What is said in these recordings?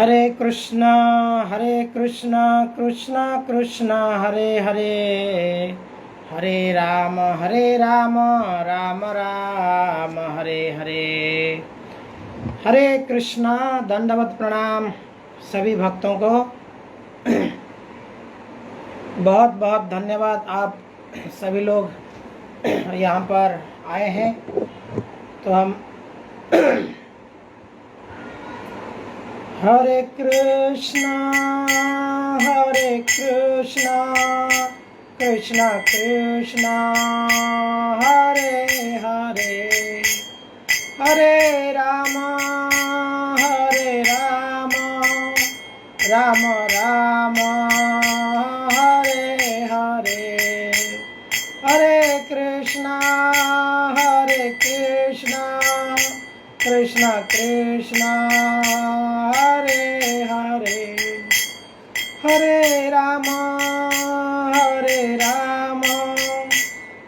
हरे कृष्णा कृष्णा कृष्णा हरे हरे, हरे राम राम राम हरे हरे। हरे कृष्णा। दंडवत प्रणाम सभी भक्तों को। बहुत बहुत धन्यवाद, आप सभी लोग यहाँ पर आए हैं। तो हम हरे कृष्णा कृष्णा कृष्णा हरे हरे, हरे राम राम राम हरे हरे, हरे कृष्णा कृष्णा कृष्णा हरे हरे, हरे राम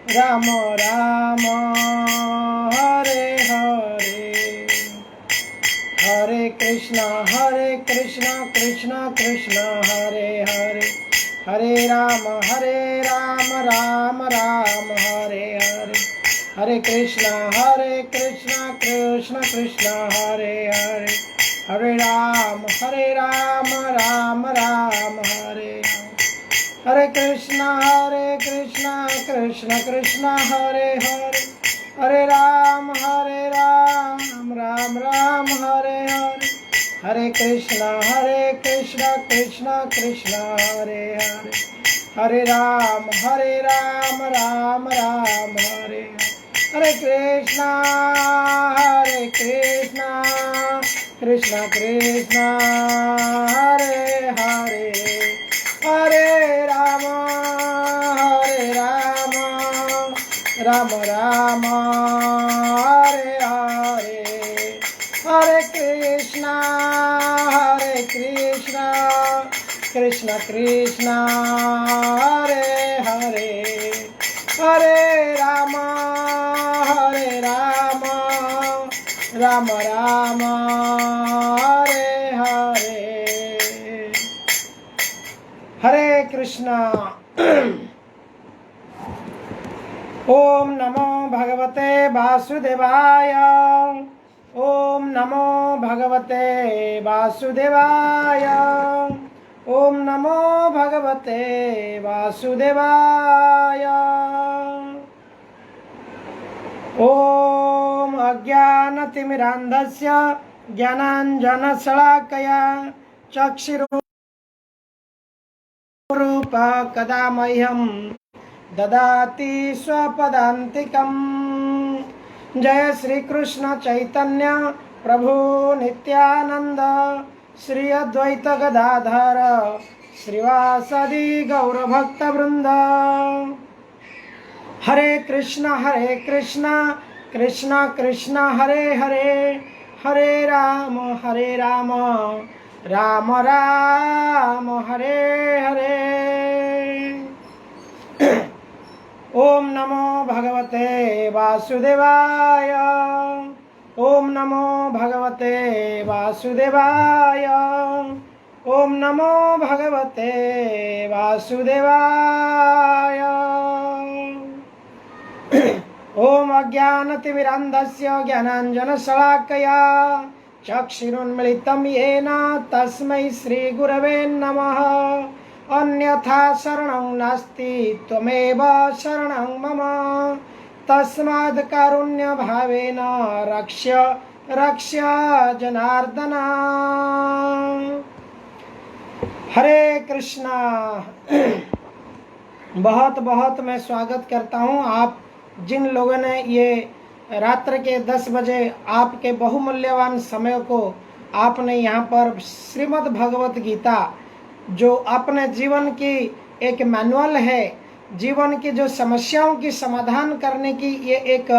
राम राम हरे हरे, हरे कृष्णा कृष्णा कृष्णा हरे हरे, हरे राम राम राम हरे हरे, हरे कृष्णा कृष्णा कृष्णा हरे हरे, हरे राम राम राम हरे हरे, हरे कृष्णा कृष्णा कृष्णा हरे हरे, हरे राम राम राम हरे हरे, हरे कृष्णा कृष्णा कृष्णा हरे हरे, हरे राम राम राम हरे हरे, हरे कृष्णा कृष्णा कृष्णा हरे हरे, हरे राम राम राम हरे हरे, हरे कृष्णा कृष्णा कृष्णा हरे हरे, हरे राम राम राम हरे हरे, हरे कृष्णा। ओम नमो भगवते वासुदेवाय, ओम नमो भगवते वासुदेवाय, ओम नमो भगवते वासुदेवाय। ओम अज्ञानतिमिरान्धस्य ज्ञानाञ्जनशलाकया चक्षुरुपकदा मह्यं ददाति स्वपदान्तिकम्। जय श्री कृष्ण चैतन्य प्रभु नित्यानंद, श्री अद्वैत गदाधर श्रीवासदि गौरभक्तवृंद। हरे कृष्णा कृष्णा कृष्णा हरे हरे, हरे राम राम राम हरे हरे। ओम नमो भगवते वासुदेवाय, ओम नमो भगवते वासुदेवाय, ओम नमो भगवते वासुदेवाय। ओम अज्ञानतिमिरान्धस्य ज्ञानाञ्जनशलाकया चक्षुरुन्मिलितं येन तस्मै श्रीगुरवे नमः। अन्यथा शरणं नास्ति त्वमेव शरणं मम, तस्माद् कारुण्यभावेन रक्ष जनार्दन। हरे कृष्णा। बहुत बहुत मैं स्वागत करता हूँ आप जिन लोगों ने ये रात्र के 10 बजे आपके बहुमूल्यवान समय को आपने यहाँ पर श्रीमद् भगवत गीता, जो अपने जीवन की एक मैनुअल है, जीवन की जो समस्याओं की समाधान करने की ये एक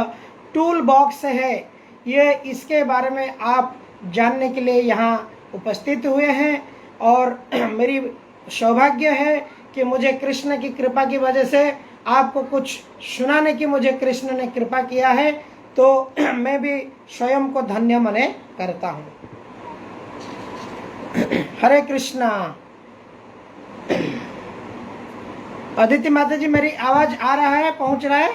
टूल बॉक्स है, ये इसके बारे में आप जानने के लिए यहाँ उपस्थित हुए हैं। और मेरी सौभाग्य है कि मुझे कृष्ण की कृपा की वजह से आपको कुछ सुनाने की मुझे कृष्ण ने कृपा किया है, तो मैं भी स्वयं को धन्य मने करता हूँ। हरे कृष्णा। अदिति माता जी, मेरी आवाज आ रहा है, पहुंच रहा है?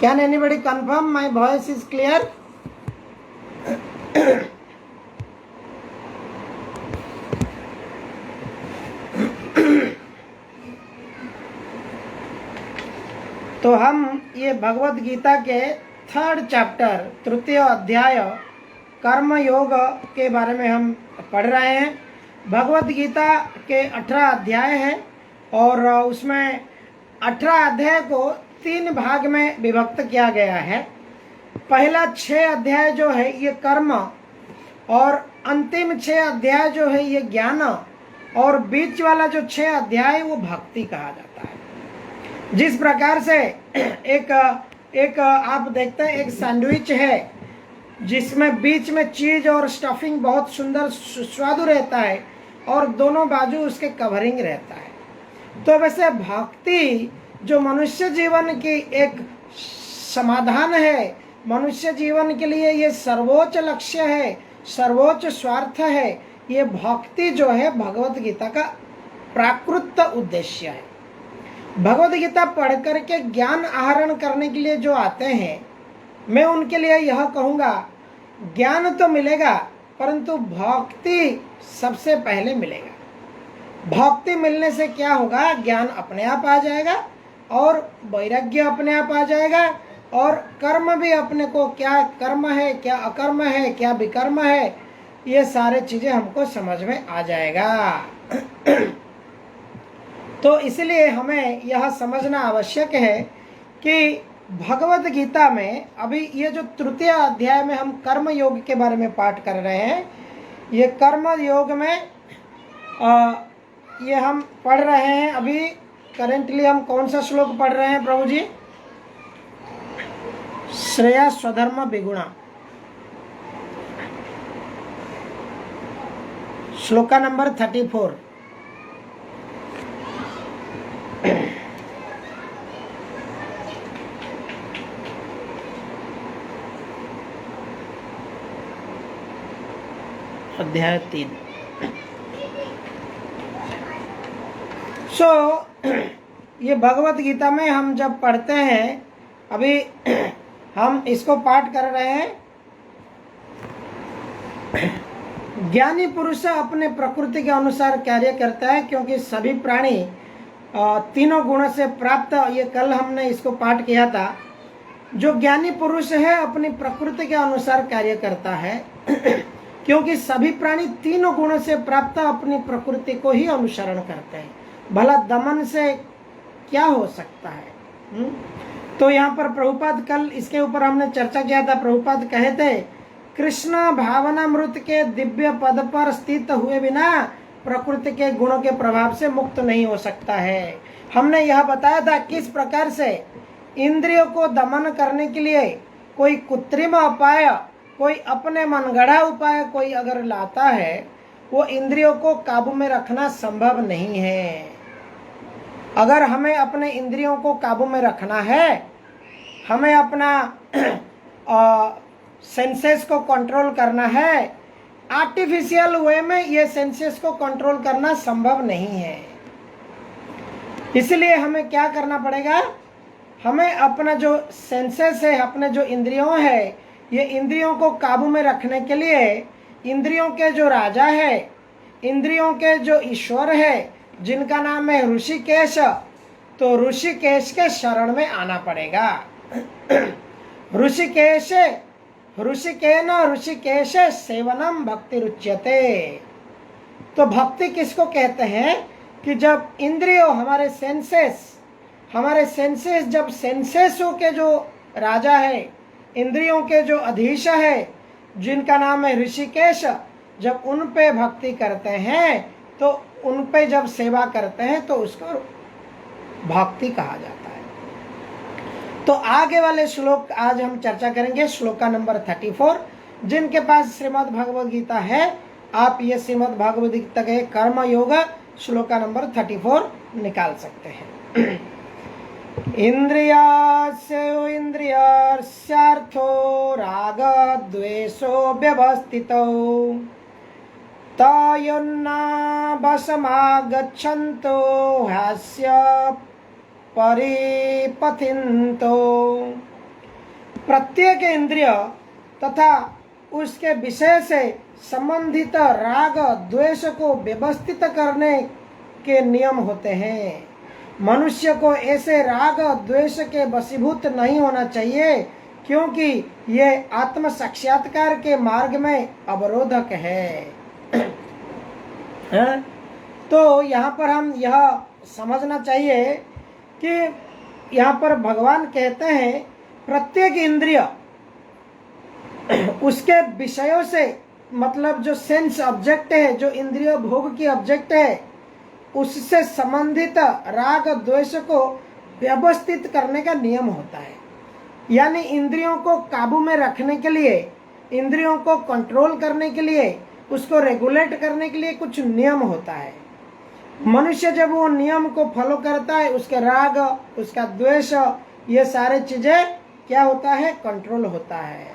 Can anybody confirm my voice is clear? तो हम ये भगवत गीता के 3rd चैप्टर, तृतीय अध्याय कर्म योग के बारे में हम पढ़ रहे हैं। भगवत गीता के 18 अध्याय हैं और उसमें 18 अध्याय को 3 भाग में विभक्त किया गया है। पहला 6 अध्याय जो है ये कर्म, और अंतिम 6 अध्याय जो है ये ज्ञान, और बीच वाला जो 6 अध्याय वो भक्ति कहा जाता है। जिस प्रकार से एक आप देखते हैं, एक सैंडविच है जिसमें बीच में चीज और स्टफिंग बहुत सुंदर स्वादु रहता है और दोनों बाजू उसके कवरिंग रहता है। तो वैसे भक्ति जो मनुष्य जीवन की एक समाधान है, मनुष्य जीवन के लिए ये सर्वोच्च लक्ष्य है, सर्वोच्च स्वार्थ है। ये भक्ति जो है भगवत गीता का प्राकृत उद्देश्य है। भगवत गीता पढ़ करके ज्ञान आहरण करने के लिए जो आते हैं, मैं उनके लिए यह कहूँगा, ज्ञान तो मिलेगा परंतु भक्ति सबसे पहले मिलेगा। भक्ति मिलने से क्या होगा, ज्ञान अपने आप आ जाएगा और वैराग्य अपने आप आ जाएगा, और कर्म भी अपने को, क्या कर्म है, क्या अकर्म है, क्या विकर्म है, ये सारे चीजें हमको समझ में आ जाएगा। तो इसलिए हमें यह समझना आवश्यक है कि भगवत गीता में अभी ये जो तृतीय अध्याय में हम कर्म योग के बारे में पाठ कर रहे हैं, ये कर्म योग में ये हम पढ़ रहे हैं। अभी करेंटली हम कौन सा श्लोक पढ़ रहे हैं प्रभु जी? श्रेया स्वधर्म विगुणा, श्लोका नंबर 34। अध्याय 3। ये भगवत गीता में हम जब पढ़ते हैं, अभी हम इसको पाठ कर रहे हैं। ज्ञानी पुरुष अपने प्रकृति के अनुसार कार्य करता है, क्योंकि सभी प्राणी तीनों गुणों से प्राप्त, ये कल हमने इसको पाठ किया था। जो ज्ञानी पुरुष है अपनी प्रकृति के अनुसार कार्य करता है, क्योंकि सभी प्राणी तीनों गुणों से प्राप्त अपनी प्रकृति को ही अनुसरण करते हैं। भला दमन से क्या हो सकता है? तो यहाँ पर प्रभुपाद, कल इसके ऊपर हमने चर्चा किया था, प्रभुपाद कहे थे कृष्ण भावनामृत के दिव्य पद पर स्थित हुए बिना प्रकृति के गुणों के प्रभाव से मुक्त नहीं हो सकता है। हमने यह बताया था किस प्रकार से इंद्रियों को दमन करने के लिए कोई कृत्रिम उपाय, कोई अपने मनगढ़ा उपाय कोई अगर लाता है, वो इंद्रियों को काबू में रखना संभव नहीं है। अगर हमें अपने इंद्रियों को काबू में रखना है, हमें अपना सेंसेस को कंट्रोल करना है, आर्टिफिशियल वे में ये सेंसेस को कंट्रोल करना संभव नहीं है। इसलिए हमें क्या करना पड़ेगा, हमें अपना जो सेंसेस है, अपने जो इंद्रियों है, ये इंद्रियों को काबू में रखने के लिए इंद्रियों के जो राजा है, इंद्रियों के जो ईश्वर है, जिनका नाम है ऋषिकेश, तो ऋषिकेश के शरण में आना पड़ेगा। ऋषिकेश सेवनम भक्ति रुच्यते। तो भक्ति किसको कहते हैं कि जब इंद्रियों, हमारे सेंसेस जब सेंसेसों के जो राजा है, इंद्रियों के जो अधीश है, जिनका नाम है ऋषिकेश, जब उन पे भक्ति करते हैं, तो उन पे जब सेवा करते हैं, तो उसको भक्ति कहा जाता है। तो आगे वाले श्लोक आज हम चर्चा करेंगे, श्लोका नंबर 34। जिनके पास श्रीमद् भगवद गीता है, आप ये श्रीमद् भगवद गीता के कर्म योग श्लोका नंबर 34 निकाल सकते हैं। इंद्रियास्यो इंद्रियार्थो राग द्वेषो व्यवस्थितौ तयोन्ना वशमागच्छन्तो हास्य परिपथिन्तो। प्रत्येक इंद्रिय तथा उसके विषय से संबंधित राग द्वेष को व्यवस्थित करने के नियम होते हैं। मनुष्य को ऐसे राग द्वेष के वशीभूत नहीं होना चाहिए, क्योंकि ये आत्म साक्षात्कार के मार्ग में अवरोधक है। तो यहाँ पर हम यह समझना चाहिए कि यहाँ पर भगवान कहते हैं प्रत्येक इंद्रिय उसके विषयों से, मतलब जो सेंस ऑब्जेक्ट है, जो इंद्रिय भोग की ऑब्जेक्ट है, उससे संबंधित राग द्वेष को व्यवस्थित करने का नियम होता है। यानी इंद्रियों को काबू में रखने के लिए, इंद्रियों को कंट्रोल करने के लिए, उसको रेगुलेट करने के लिए कुछ नियम होता है। मनुष्य जब वो नियम को फॉलो करता है, उसके राग, उसका द्वेष, ये सारे चीजें क्या होता है, कंट्रोल होता है।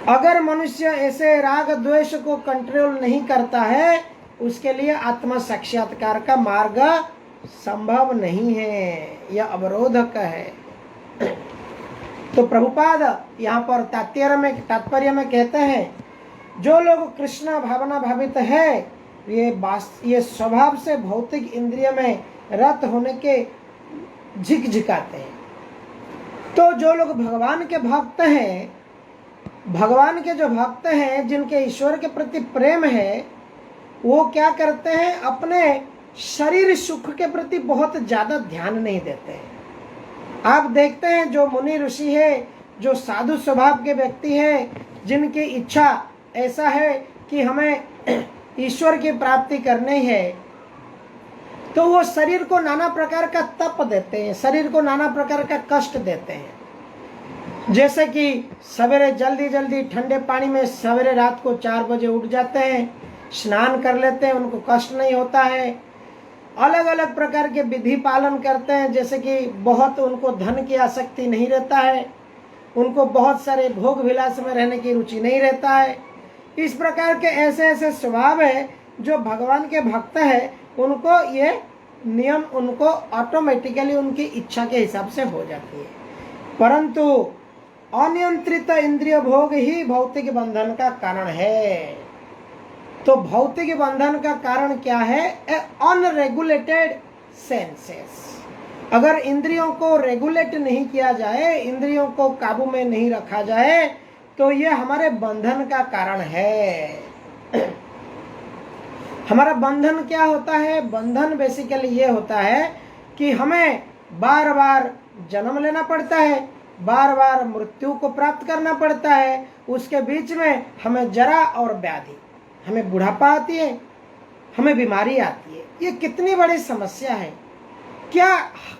अगर मनुष्य ऐसे राग द्वेष को कंट्रोल नहीं करता है, उसके लिए आत्म साक्षात्कार का मार्ग संभव नहीं है, यह अवरोधक है। तो प्रभुपाद यहाँ पर तात्पर्य में कहते हैं, जो लोग कृष्ण भावना भावित है, ये स्वभाव से भौतिक इंद्रिय में रत होने के झिकझिकाते हैं। तो जो लोग भगवान के भक्त हैं, भगवान के जो भक्त हैं, जिनके ईश्वर के प्रति प्रेम है, वो क्या करते हैं, अपने शरीर सुख के प्रति बहुत ज्यादा ध्यान नहीं देते हैं। आप देखते हैं जो मुनि ऋषि है, जो साधु स्वभाव के व्यक्ति हैं, जिनकी इच्छा ऐसा है कि हमें ईश्वर की प्राप्ति करनी है, तो वो शरीर को नाना प्रकार का तप देते हैं, शरीर को नाना प्रकार का कष्ट देते हैं। जैसे कि सवेरे जल्दी जल्दी ठंडे पानी में सवेरे रात को 4 बजे उठ जाते हैं, स्नान कर लेते हैं, उनको कष्ट नहीं होता है। अलग अलग प्रकार के विधि पालन करते हैं, जैसे कि बहुत उनको धन की आसक्ति नहीं रहता है, उनको बहुत सारे भोग विलास में रहने की रुचि नहीं रहता है। इस प्रकार के ऐसे ऐसे स्वभाव है जो भगवान के भक्त है, उनको ये नियम उनको ऑटोमेटिकली उनकी इच्छा के हिसाब से हो जाती है। परंतु अनियंत्रित इंद्रिय भोग ही भौतिक बंधन का कारण है। तो भौतिक बंधन का कारण क्या है, अनरेगुलेटेड सेंसेस। अगर इंद्रियों को रेगुलेट नहीं किया जाए, इंद्रियों को काबू में नहीं रखा जाए, तो ये हमारे बंधन का कारण है। हमारा बंधन क्या होता है, बंधन बेसिकली ये होता है कि हमें बार बार जन्म लेना पड़ता है, बार बार मृत्यु को प्राप्त करना पड़ता है, उसके बीच में हमें जरा और व्याधि, हमें बुढ़ापा आती है, हमें बीमारी आती है। ये कितनी बड़ी समस्या है। क्या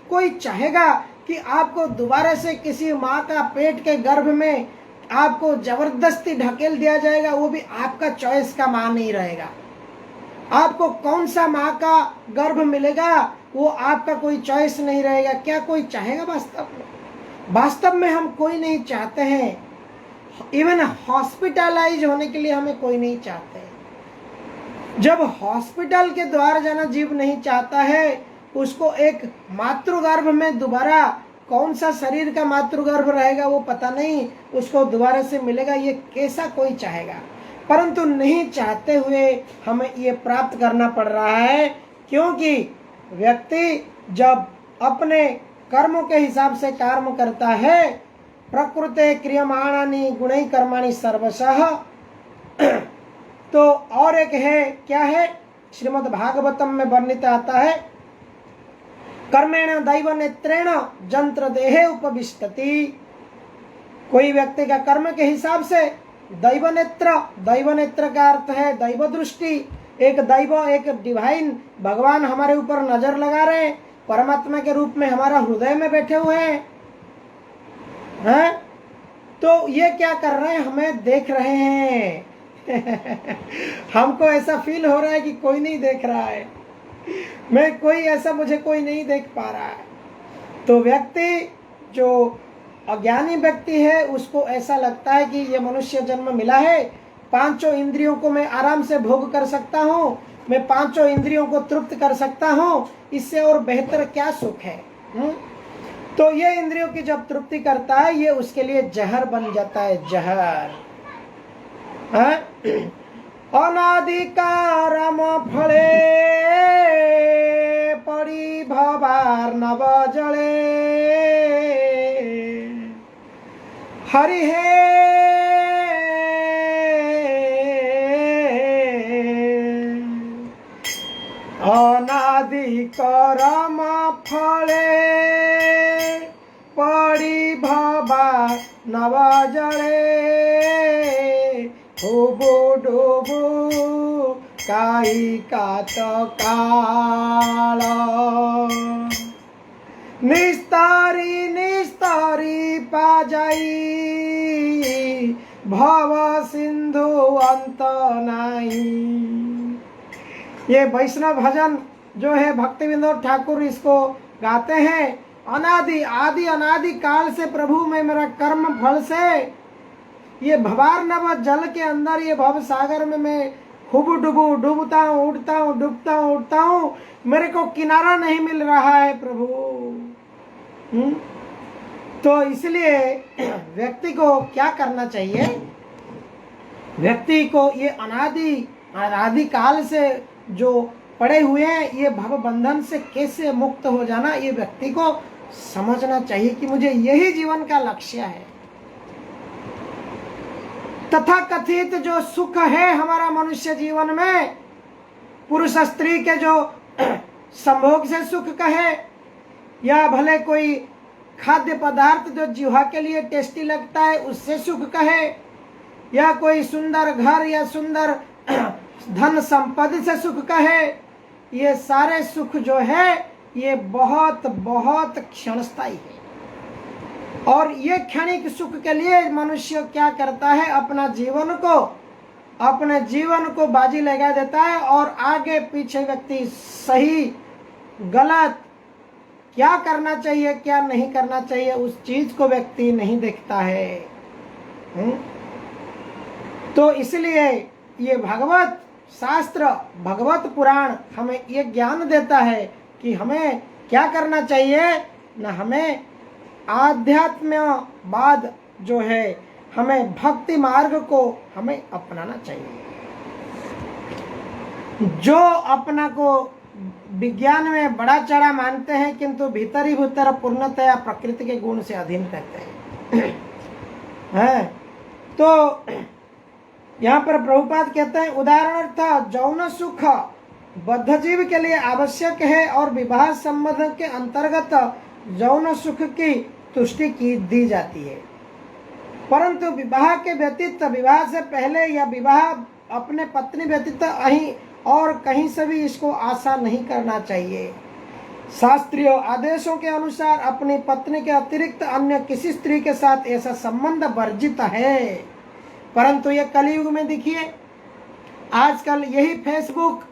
कोई चाहेगा कि आपको दोबारा से किसी माँ का पेट के गर्भ में आपको जबरदस्ती ढकेल दिया जाएगा, वो भी आपका चॉइस का माँ नहीं रहेगा। आपको कौन सा माँ का गर्भ मिलेगा वो आपका कोई चॉइस नहीं रहेगा। क्या कोई चाहेगा वास्तव में? वास्तव में हम कोई नहीं चाहते हैं। इवन हॉस्पिटलाइज होने के लिए हमें कोई नहीं चाहते। जब हॉस्पिटल के द्वार जाना जीव नहीं चाहता है, उसको एक मातृगर्भ में दोबारा कौन सा शरीर का मातृगर्भ रहेगा वो पता नहीं, उसको दोबारा से मिलेगा, ये कैसा कोई चाहेगा। परंतु नहीं चाहते हुए हमें ये प्राप्त करना पड़ रहा है, क्योंकि व्यक्ति जब अपने कर्मों के हिसाब से कर्म करता है, प्रकृते क्रियमाणानि गुणै कर्माणि सर्वशः। तो और एक है, क्या है, श्रीमद् भागवतम में वर्णित आता है, कर्मेण दैव नेत्रेण जंत्र देहे उपविष्टति। कोई व्यक्ति का कर्म के हिसाब से दैव नेत्र का अर्थ है दैव दृष्टि। एक दैव, एक डिवाइन भगवान हमारे ऊपर नजर लगा रहे हैं, परमात्मा के रूप में हमारा हृदय में बैठे हुए हैं। तो ये क्या कर रहे हैं, हमें देख रहे हैं। हमको ऐसा फील हो रहा है कि कोई नहीं देख रहा है, मैं कोई ऐसा, मुझे कोई नहीं देख पा रहा है। तो व्यक्ति जो अज्ञानी व्यक्ति है उसको ऐसा लगता है कि ये मनुष्य जन्म मिला है, पांचों इंद्रियों को मैं आराम से भोग कर सकता हूँ, मैं पांचों इंद्रियों को तृप्त कर सकता हूँ, इससे और बेहतर क्या सुख है। तो ये इंद्रियों की जब तृप्ति करता है ये उसके लिए जहर बन जाता है, जहर। अनादिकारम फले पड़ी भवार नव जले हरि हे अनादिकारम फले पड़ी भवा नव जले हुबु डुबु काई कात काल निस्तारी निस्तारी पा जाई भव सिंधु अंत नहीं। ये वैष्णव भजन जो है भक्ति विनोद ठाकुर इसको गाते हैं। अनादि आदि अनादि काल से प्रभु में मेरा कर्म फल से ये भवार नव जल के अंदर ये भव सागर में मैं हुबु डुबु डूबता हूँ, उठता हूँ, डूबता हूँ, उठता हूँ, मेरे को किनारा नहीं मिल रहा है प्रभु। तो इसलिए व्यक्ति को क्या करना चाहिए, व्यक्ति को ये अनादि काल से जो पड़े हुए हैं ये भव बंधन से कैसे मुक्त हो जाना, ये व्यक्ति को समझना चाहिए कि मुझे यही जीवन का लक्ष्य है। तथा कथित जो सुख है हमारा मनुष्य जीवन में, पुरुष स्त्री के जो संभोग से सुख कहे, या भले कोई खाद्य पदार्थ जो जीवा के लिए टेस्टी लगता है उससे सुख कहे, या कोई सुंदर घर या सुंदर धन संपत्ति से सुख कहे, ये सारे सुख जो है ये बहुत बहुत क्षणस्थायी है। और ये क्षणिक सुख के लिए मनुष्य क्या करता है, अपने जीवन को बाजी लगा देता है और आगे पीछे व्यक्ति सही गलत क्या करना चाहिए क्या नहीं करना चाहिए उस चीज को व्यक्ति नहीं देखता है। तो इसलिए ये भगवत शास्त्र भगवत पुराण हमें ये ज्ञान देता है कि हमें क्या करना चाहिए, न हमें आध्यात्मवाद जो है हमें भक्ति मार्ग को हमें अपनाना चाहिए। जो अपना को विज्ञान में बड़ा चढ़ा मानते हैं किंतु भीतर ही भीतर पूर्णतया प्रकृति के गुण से अधीन रहते हैं। तो यहाँ पर प्रभुपाद कहते हैं उदाहरणार्थ यौन सुख बद्ध जीव के लिए आवश्यक है और विवाह संबंध के अंतर्गत यौन सुख की तुष्टि की दी जाती है, परंतु विवाह के व्यतीत, विवाह से पहले या विवाह अपने पत्नी व्यतीत अहीं और कहीं से भी इसको आशा नहीं करना चाहिए। शास्त्रीय आदेशों के अनुसार अपनी पत्नी के अतिरिक्त अन्य किसी स्त्री के साथ ऐसा संबंध वर्जित है। परंतु ये कलयुग में देखिए, आजकल यही फेसबुक,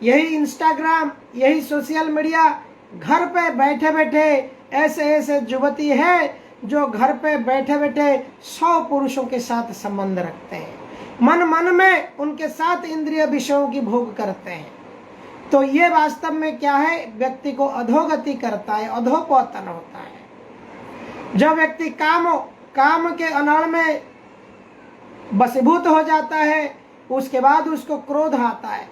यही इंस्टाग्राम, यही सोशल मीडिया, घर पे बैठे बैठे ऐसे ऐसे युवती है जो घर पे बैठे बैठे 100 पुरुषों के साथ संबंध रखते हैं, मन मन में उनके साथ इंद्रिय विषयों की भोग करते हैं। तो ये वास्तव में क्या है, व्यक्ति को अधोगति करता है, अधोपतन होता है। जब व्यक्ति काम के अनल में बसीभूत हो जाता है, उसके बाद उसको क्रोध आता है,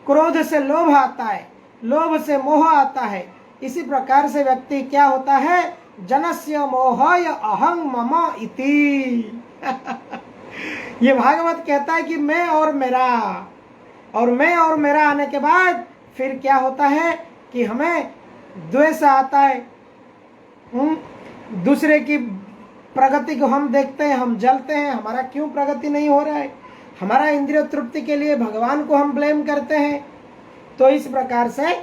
क्रोध से लोभ आता है, लोभ से मोह आता है। इसी प्रकार से व्यक्ति क्या होता है, जनस्य मोहय अहं मम इति। ये भागवत कहता है कि मैं और मेरा, और मैं और मेरा आने के बाद फिर क्या होता है कि हमें द्वेष आता है। दूसरे की प्रगति को हम देखते हैं, हम जलते हैं, हमारा क्यों प्रगति नहीं हो रहा है, हमारा इंद्रिय तृप्ति के लिए भगवान को हम ब्लेम करते हैं। तो इस प्रकार से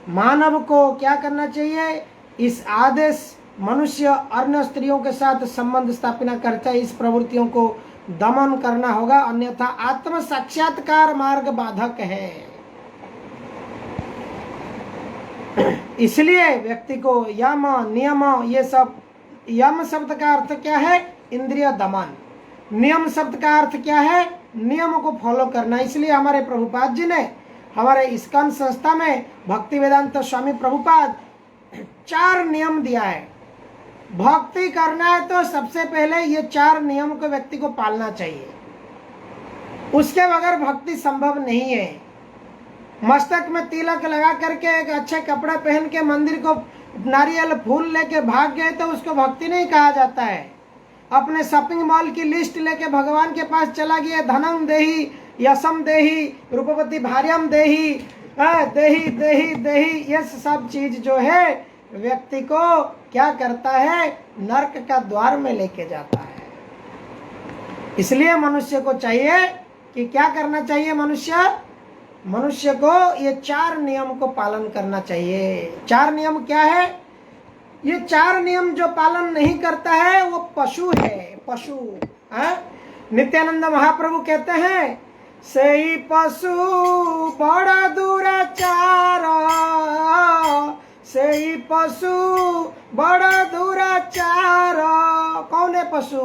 मानव को क्या करना चाहिए, इस आदेश मनुष्य अन्य स्त्रियों के साथ संबंध स्थापना करता है, इस प्रवृत्तियों को दमन करना होगा, अन्यथा आत्म साक्षात्कार मार्ग बाधक है। इसलिए व्यक्ति को यम नियम ये सब, यम शब्द का अर्थ क्या है? इंद्रिय दमन। नियम शब्द का अर्थ क्या है? नियम को फॉलो करना। इसलिए हमारे प्रभुपाद जी ने हमारे इस्कॉन संस्था में भक्ति वेदांत स्वामी प्रभुपाद 4 नियम दिया है। भक्ति करना है तो सबसे पहले ये 4 नियम को व्यक्ति को पालना चाहिए, उसके बगैर भक्ति संभव नहीं है। मस्तक में तिलक लगा करके एक अच्छे कपड़े पहन के मंदिर को नारियल फूल लेके भाग गए तो उसको भक्ति नहीं कहा जाता है। अपने शॉपिंग मॉल की लिस्ट लेके भगवान के पास चला गया, धनम देही, यशम देही, रूपवती भार्यम देही, देही देही देही, ये सब चीज जो है व्यक्ति को क्या करता है? नरक का द्वार में लेके जाता है। इसलिए मनुष्य को चाहिए कि क्या करना चाहिए? मनुष्य को ये 4 नियम को पालन करना चाहिए। 4 नियम क्या है? ये 4 नियम जो पालन नहीं करता है वो पशु है, पशु। नित्यानंद महाप्रभु कहते हैं, सही पशु बड़ा दुराचार, सही पशु बड़ा दुराचार। कौन है पशु?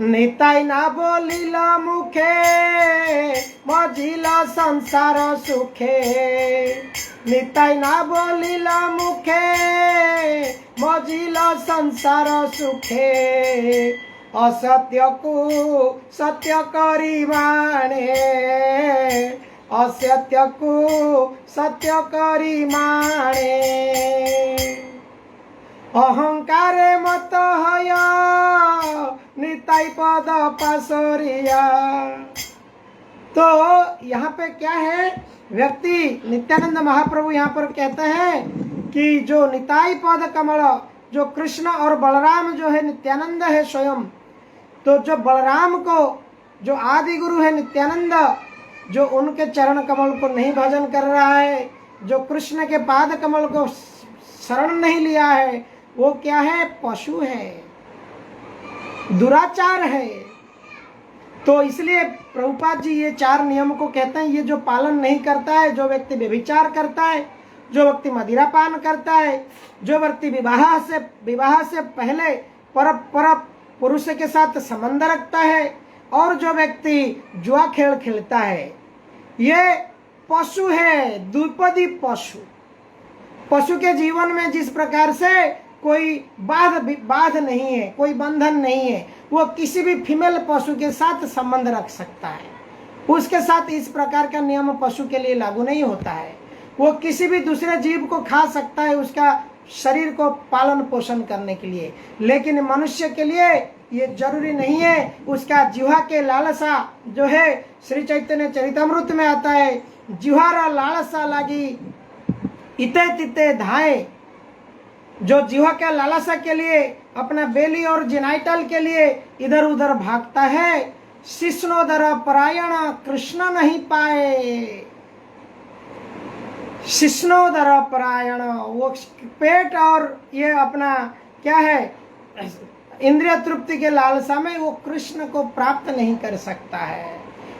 निताई ना बोलिला मुखे, मजिला संसार सुखे। निताई ना बोलिला मुखे, मजिला संसार सुखे। असत्य को सत्य करी माने, असत्य को सत्य करी माने। अहंकारे मत हय निताई पद पासोरिया। तो यहाँ पे क्या है? व्यक्ति, नित्यानंद महाप्रभु यहाँ पर कहते हैं कि जो निताई पद कमल, जो कृष्ण और बलराम जो है नित्यानंद है स्वयं, तो जो बलराम को, जो आदि गुरु है नित्यानंद, जो उनके चरण कमल को नहीं भजन कर रहा है, जो कृष्ण के पाद कमल को शरण नहीं लिया है, वो क्या है? पशु है, दुराचार है। तो इसलिए प्रभुपाद जी ये 4 नियम को कहते हैं, ये जो पालन नहीं करता है, जो व्यक्ति व्यभिचार करता है, जो व्यक्ति मदिरापान करता है, जो व्यक्ति विवाह से पहले पर पुरुष के साथ संबंध रखता है, और जो व्यक्ति जुआ खेल खेलता है, ये पशु है, द्विपदी पशु। पशु के जीवन में जिस प्रकार से कोई बाध नहीं है, कोई बंधन नहीं है, वो किसी भी फीमेल पशु के साथ संबंध रख सकता है। उसके साथ इस प्रकार का नियम पशु के लिए लागू नहीं होता है। वो किसी भी दूसरे जीव को खा सकता है उसका शरीर को पालन पोषण करने के लिए, लेकिन मनुष्य के लिए ये जरूरी नहीं है। उसका जिह्वा के लालसा जो है श्री चैतन्य चरितमृत में आता है, जिह्वारा लालसा लागी इते तिते धाए। जो जिह्वा के लालसा के लिए, अपना बेली और जेनाइटल के लिए इधर उधर भागता है, शिष्णोदर परायण कृष्ण नहीं पाए। शिष्णोदर परायण, वो पेट और ये अपना क्या है इंद्रिय तृप्ति के लालसा में वो कृष्ण को प्राप्त नहीं कर सकता है।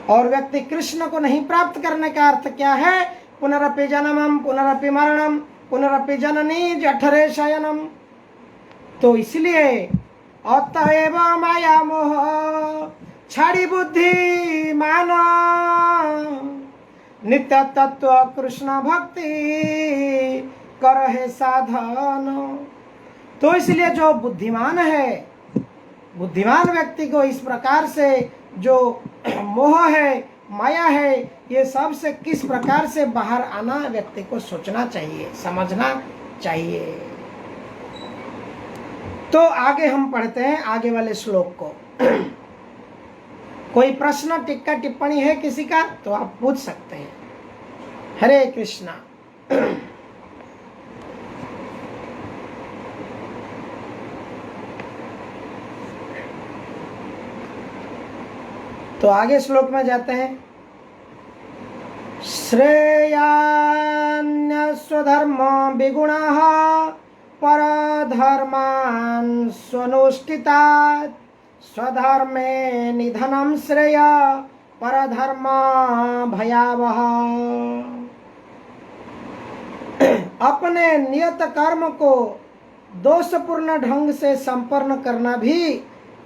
और व्यक्ति कृष्ण को नहीं प्राप्त करने का अर्थ क्या है? पुनरपि जन्मम पुनरपि मरणम पुनरपि जननी जठरे शयनम। तो इसलिए अतएव माया मोह छाड़ी बुद्धि मान, नित्य तत्व कृष्ण भक्ति करहे साधन। तो इसलिए जो बुद्धिमान है, बुद्धिमान व्यक्ति को इस प्रकार से जो मोह है, माया है, ये सब से किस प्रकार से बाहर आना व्यक्ति को सोचना चाहिए, समझना चाहिए। तो आगे हम पढ़ते हैं आगे वाले श्लोक को। कोई प्रश्न टिक्का टिप्पणी है किसी का तो आप पूछ सकते हैं। हरे कृष्णा। तो आगे श्लोक में जाते हैं। श्रेयान्य स्वधर्म विगुणः परधर्मान् स्वनुष्ठितात् स्वधर्मे निधनं श्रेय परधर्म भयावह। अपने नियत कर्म को दोषपूर्ण ढंग से संपन्न करना भी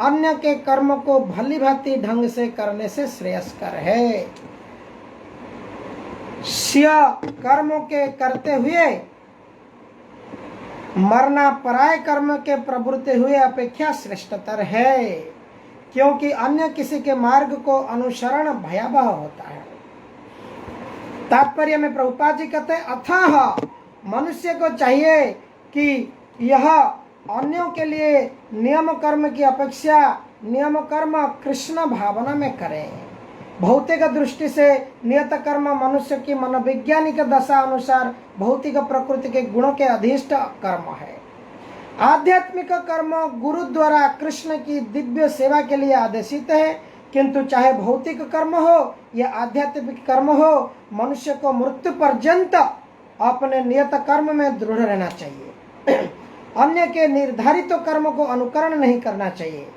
अन्य के कर्म को भली भांति ढंग से करने से श्रेयस्कर है। स्व कर्मों के करते हुए मरना पराय कर्म के प्रवृत्ति हुए अपेक्षा श्रेष्ठतर है, क्योंकि अन्य किसी के मार्ग को अनुसरण भयावह होता है। तात्पर्य में प्रभुपाद जी कहते हैं, अतः मनुष्य को चाहिए कि यह अन्यों के लिए नियम कर्म की अपेक्षा नियम कर्म कृष्ण भावना में करें। भौतिक दृष्टि से नियत कर्म मनुष्य की मनोवैज्ञानिक दशा अनुसार भौतिक प्रकृति के गुणों के अधिष्ठ कर्म है। आध्यात्मिक कर्म गुरु द्वारा कृष्ण की दिव्य सेवा के लिए आदेशित है, किंतु चाहे भौतिक कर्म हो या आध्यात्मिक कर्म हो, मनुष्य को मृत्यु पर्यंत अपने नियत कर्म में दृढ़ रहना चाहिए। अन्य के निर्धारित कर्म को अनुकरण नहीं करना चाहिए।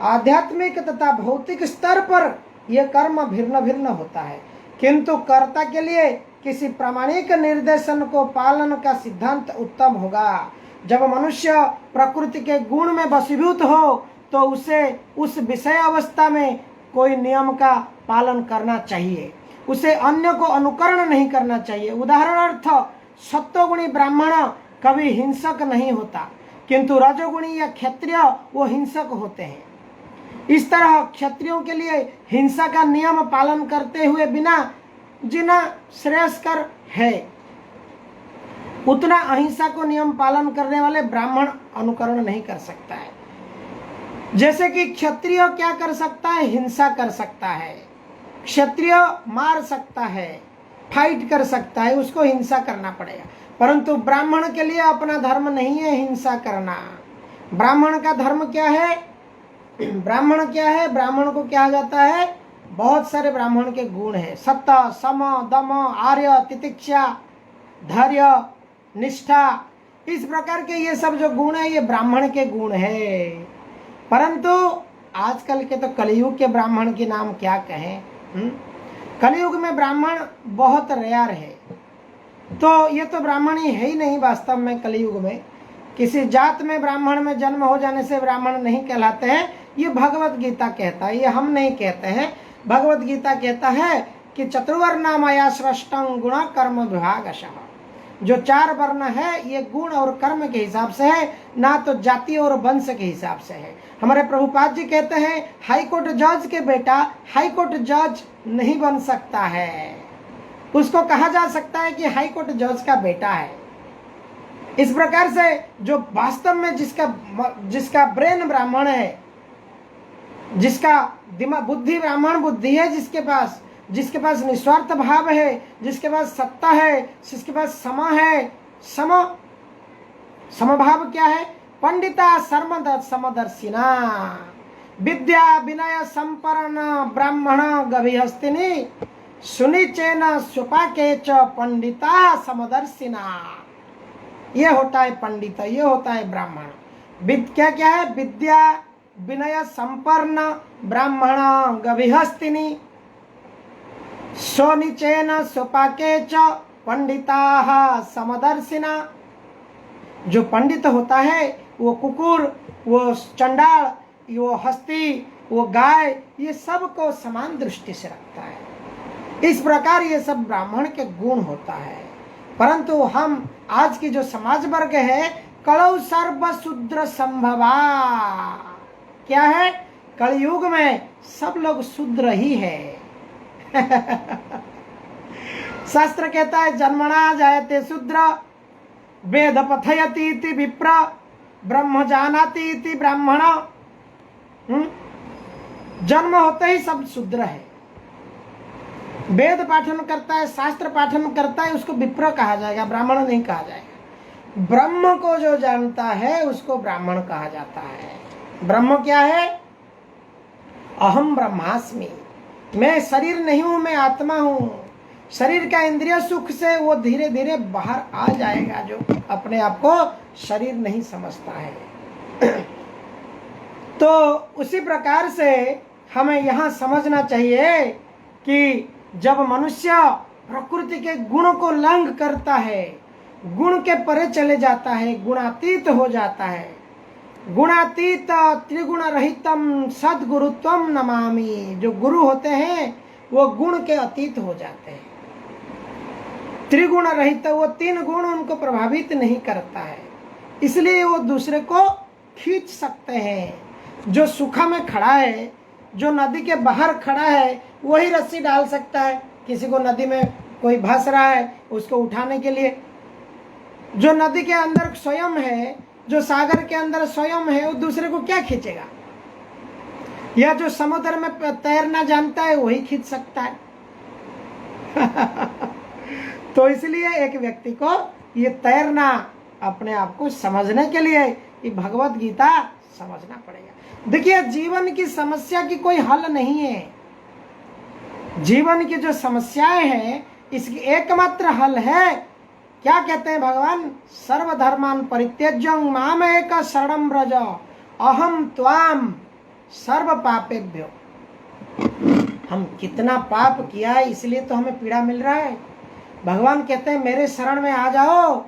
आध्यात्मिक तथा भौतिक स्तर पर यह कर्म भिन्न भिन्न होता है, किंतु कर्ता के लिए किसी प्रामाणिक निर्देशन को पालन का सिद्धांत उत्तम होगा। जब मनुष्य प्रकृति के गुण में वशीभूत हो तो उसे उस विषय अवस्था में कोई नियम का पालन करना चाहिए, उसे अन्य को अनुकरण नहीं करना चाहिए। उदाहरणार्थ, सत्वगुणी ब्राह्मण कभी हिंसक नहीं होता, किंतु रजोगुणी या क्षत्रिय वो हिंसक होते हैं। इस तरह क्षत्रियों के लिए हिंसा का नियम पालन करते हुए बिना जीना श्रेयस्कर है, उतना अहिंसा को नियम पालन करने वाले ब्राह्मण अनुकरण नहीं कर सकता है। जैसे कि क्षत्रिय क्या कर सकता है, हिंसा कर सकता है। क्षत्रिय मार सकता है, फाइट कर सकता है, उसको हिंसा करना पड़ेगा। परंतु ब्राह्मण के लिए अपना धर्म नहीं है हिंसा करना। ब्राह्मण का धर्म क्या है? ब्राह्मण क्या है? ब्राह्मण को क्या जाता है? बहुत सारे ब्राह्मण के गुण है। सत्य, सम, दम, आर्य, तितिक्षा, धैर्य, निष्ठा, इस प्रकार के ये सब जो गुण है ये ब्राह्मण के गुण है। परंतु आजकल के तो कलयुग के ब्राह्मण के नाम क्या कहें। कलयुग में ब्राह्मण बहुत रेयर है, तो ये तो ब्राह्मण ही है ही नहीं वास्तव में। कलयुग में किसी जात में ब्राह्मण में जन्म हो जाने से ब्राह्मण नहीं कहलाते हैं, ये भगवत गीता कहता है, ये हम नहीं कहते हैं। भगवत गीता कहता है कि चतुर्वर्णमया सृष्टं गुण कर्म विभागशः। जो 4 वर्ण है ये गुण और कर्म के हिसाब से है, ना तो जाति और वंश के हिसाब से है। हमारे प्रभुपाद जी कहते हैं हाईकोर्ट जज के बेटा हाईकोर्ट जज नहीं बन सकता है, उसको कहा जा सकता है कि हाईकोर्ट जज का बेटा है। इस प्रकार से जो वास्तव में जिसका ब्रेन ब्राह्मण है, जिसका दिमाग बुद्धि ब्राह्मण बुद्धि है, जिसके पास निस्वार्थ भाव है, जिसके पास सत्ता है, जिसके पास सम है, समभाव क्या है? पंडिता समदर्शिना विद्या विनय संपन्न ब्राह्मण गभिहस्तिनी सुनिचेन सुपाके च पंडिता समदर्शिना। ये होता है पंडित, ये होता है ब्राह्मण। क्या है? विद्या विनय संपन्न ब्राह्मण गभिहस्तिनी सोनिचेन सुपाके च पंडिता समदर्शिना। जो पंडित होता है वो कुकुर, वो चंडाल, वो हस्ती, वो गाय, ये सब को समान दृष्टि से रखता है। इस प्रकार ये सब ब्राह्मण के गुण होता है। परंतु हम आज की जो समाज वर्ग है, कलौ सर्व शूद्र संभवा। क्या है? कलयुग में सब लोग शूद्र ही है। शास्त्र कहता है जन्मना जायते शूद्र वेद पठयति इति विप्र ब्रह्म जानाति इति ब्राह्मण। जन्म होते ही सब शूद्र है। वेद पाठन करता है, शास्त्र पाठन करता है, उसको विप्र कहा जाएगा, ब्राह्मण नहीं कहा जाएगा। ब्रह्म को जो जानता है उसको ब्राह्मण कहा जाता है। ब्रह्म क्या है? अहम ब्रह्मास्मि, मैं शरीर नहीं हूं, मैं आत्मा हूं। शरीर का इंद्रिय सुख से वो धीरे धीरे बाहर आ जाएगा, जो अपने आप को शरीर नहीं समझता है। तो उसी प्रकार से हमें यहाँ समझना चाहिए कि जब मनुष्य प्रकृति के गुण को लंघ करता है, गुण के परे चले जाता है, गुणातीत हो जाता है। गुणातीत त्रिगुण रहितम सद्गुरुत्वम नमामि। जो गुरु होते हैं वो गुण के अतीत हो जाते हैं। त्रिगुण रहित, वो तीन गुण उनको प्रभावित नहीं करता है, इसलिए वो दूसरे को खींच सकते हैं। जो सूखा में खड़ा है, जो नदी के बाहर खड़ा है, वही रस्सी डाल सकता है। किसी को नदी में कोई फंस रहा है, उसको उठाने के लिए। जो नदी के अंदर स्वयं है, जो सागर के अंदर स्वयं है, वो दूसरे को क्या खींचेगा? या जो समुद्र में तैरना जानता है वही खींच सकता है। तो इसलिए एक व्यक्ति को ये तैरना, अपने आप को समझने के लिए ये भगवत गीता समझना पड़ेगा। देखिए, जीवन की समस्या की कोई हल नहीं है। जीवन की जो समस्याएं हैं, इसकी एकमात्र हल है, क्या कहते हैं भगवान? सर्वधर्मान परित्यज्य माम एक शरणं व्रज अहम त्वाम सर्व पापेभ्यो। हम कितना पाप किया है, इसलिए तो हमें पीड़ा मिल रहा है। भगवान कहते हैं मेरे शरण में आ जाओ,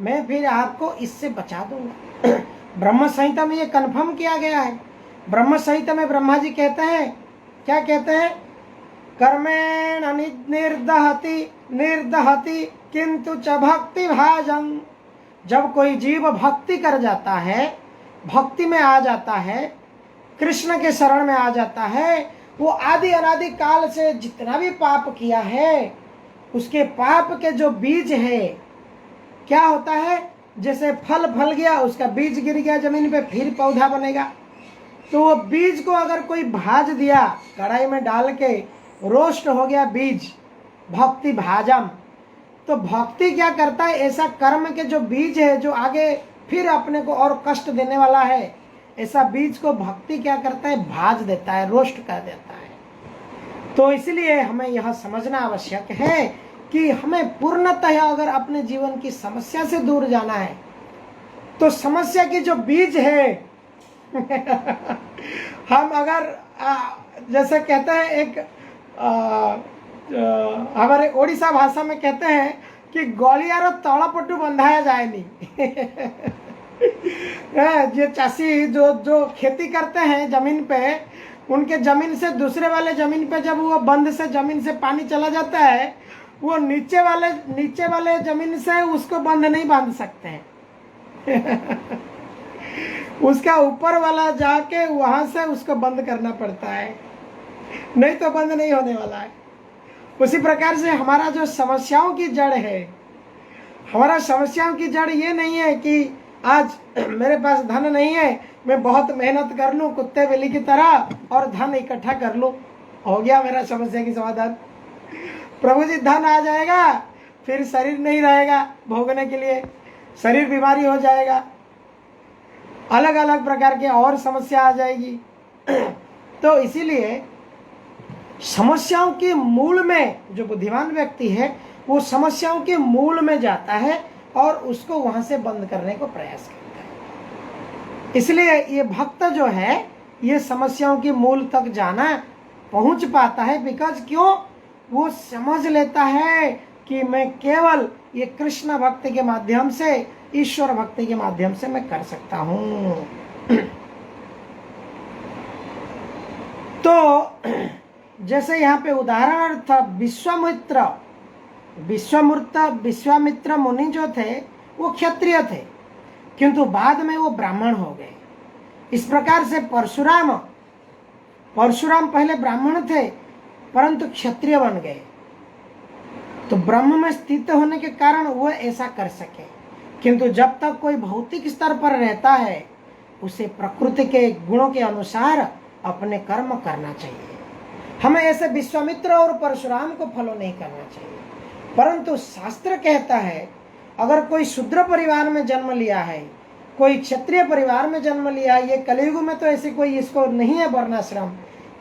मैं फिर आपको इससे बचा दूंगा। ब्रह्म संहिता में ये कन्फर्म किया गया है। ब्रह्म संहिता में ब्रह्मा जी कहते हैं, क्या कहते हैं? कर्मेण निर्दहति निर्दहति किंतु च भक्ति भाजम। जब कोई जीव भक्ति कर जाता है, भक्ति में आ जाता है, कृष्ण के शरण में आ जाता है, वो आदि अनादि काल से जितना भी पाप किया है, उसके पाप के जो बीज है, क्या होता है? जैसे फल गया, उसका बीज गिर गया जमीन पे, फिर पौधा बनेगा। तो वो बीज को अगर कोई भाज दिया, कढ़ाई में डाल के रोस्ट हो गया बीज, भक्ति भाजम। तो भक्ति क्या करता है? ऐसा कर्म के जो बीज है, जो आगे फिर अपने को और कष्ट देने वाला है, ऐसा बीज को भक्ति क्या करता है? भाज देता है, रोस्ट कर देता है। तो इसलिए हमें यह समझना आवश्यक है कि हमें पूर्णतः अगर अपने जीवन की समस्या से दूर जाना है, तो समस्या की जो बीज है हम अगर जैसे कहते हैं, एक हमारे ओडिशा भाषा में कहते हैं कि गलियार तलपटू बंधाया जाए नहीं। ये चाषी जो खेती करते हैं जमीन पे, उनके जमीन से दूसरे वाले जमीन पे जब वो बंद से जमीन से पानी चला जाता है, वो नीचे वाले जमीन से उसको बंद नहीं बांध सकते हैं। उसका ऊपर वाला जाके वहां से उसको बंद करना पड़ता है, नहीं तो बंद नहीं होने वाला है। उसी प्रकार से हमारा जो समस्याओं की जड़ है, हमारा समस्याओं की जड़ ये नहीं है कि आज मेरे पास धन नहीं है, मैं बहुत मेहनत कर लूं कुत्ते बिल्ली की तरह और धन इकट्ठा कर लूं, हो गया मेरा समस्या की समाधान। प्रभु जी, धन आ जाएगा, फिर शरीर नहीं रहेगा भोगने के लिए, शरीर बीमारी हो जाएगा, अलग अलग प्रकार के और समस्या आ जाएगी। तो इसीलिए समस्याओं के मूल में जो बुद्धिमान व्यक्ति है, वो समस्याओं के मूल में जाता है और उसको वहां से बंद करने को प्रयास करता है। इसलिए ये भक्त जो है, ये समस्याओं के मूल तक जाना पहुंच पाता है। बिकॉज क्यों? वो समझ लेता है कि मैं केवल ये कृष्ण भक्ति के माध्यम से, ईश्वर भक्ति के माध्यम से मैं कर सकता हूं। तो जैसे यहाँ पे उदाहरण था, विश्वामित्र मुनि जो थे वो क्षत्रिय थे, किंतु बाद में वो ब्राह्मण हो गए। इस प्रकार से परशुराम पहले ब्राह्मण थे परंतु क्षत्रिय बन गए। तो ब्रह्म में स्थित होने के कारण वो ऐसा कर सके। किंतु जब तक कोई भौतिक स्तर पर रहता है, उसे प्रकृति के गुणों के अनुसार अपने कर्म करना चाहिए। हमें ऐसे विश्वामित्र और परशुराम को फॉलो नहीं करना चाहिए। परंतु शास्त्र कहता है, अगर कोई शूद्र परिवार में जन्म लिया है, कोई क्षत्रिय परिवार में जन्म लिया है, ये कलियुग में तो ऐसे कोई इसको नहीं है वर्णाश्रम,